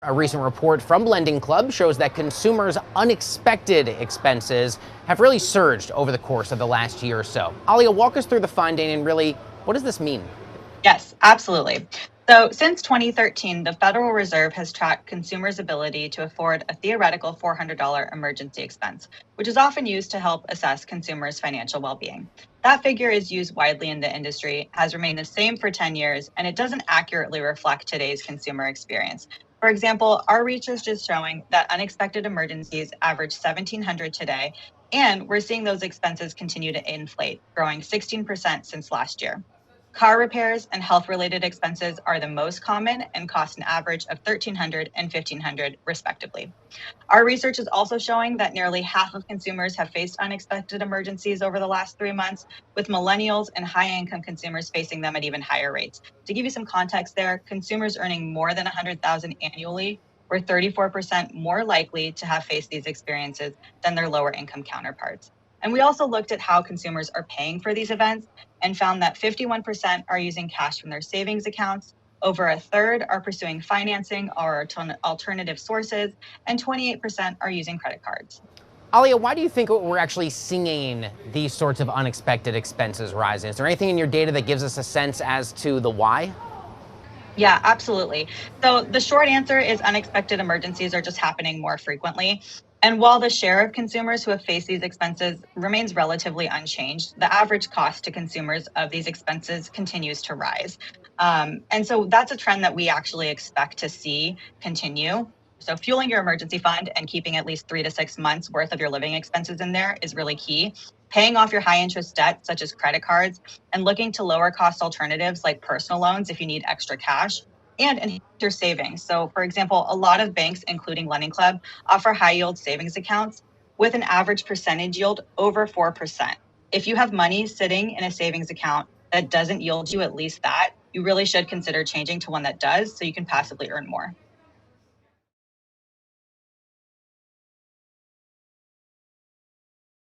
A recent report from LendingClub shows that consumers' unexpected expenses have really surged over the course of the last year or so. Alia, walk us through the finding and really, what does this mean? Yes, absolutely. So, since 2013, the Federal Reserve has tracked consumers' ability to afford a theoretical $400 emergency expense, which is often used to help assess consumers' financial well being. That figure is used widely in the industry, has remained the same for 10 years, and it doesn't accurately reflect today's consumer experience. For example, our research is showing that unexpected emergencies average 1,700 today, and we're seeing those expenses continue to inflate, growing 16% since last year. Car repairs and health-related expenses are the most common and cost an average of 1,300 and 1,500 respectively. Our research is also showing that nearly half of consumers have faced unexpected emergencies over the last 3 months, with millennials and high-income consumers facing them at even higher rates. To give you some context there, consumers earning more than 100,000 annually were 34% more likely to have faced these experiences than their lower income counterparts. And we also looked at how consumers are paying for these events and found that 51% are using cash from their savings accounts, over a third are pursuing financing or alternative sources, and 28% are using credit cards. Alia, why do you think we're actually seeing these sorts of unexpected expenses rising? Is there anything in your data that gives us a sense as to the why? Yeah, absolutely. So the short answer is unexpected emergencies are just happening more frequently. And while the share of consumers who have faced these expenses remains relatively unchanged, the average cost to consumers of these expenses continues to rise. And so that's a trend that we actually expect to see continue. So fueling your emergency fund and keeping at least 3 to 6 months worth of your living expenses in there is really key. Paying off your high interest debt, such as credit cards, and looking to lower cost alternatives like personal loans if you need extra cash, and enhance your savings. So, for example, a lot of banks, including LendingClub, offer high yield savings accounts with an average percentage yield over 4%. If you have money sitting in a savings account that doesn't yield you at least that, you really should consider changing to one that does so you can passively earn more.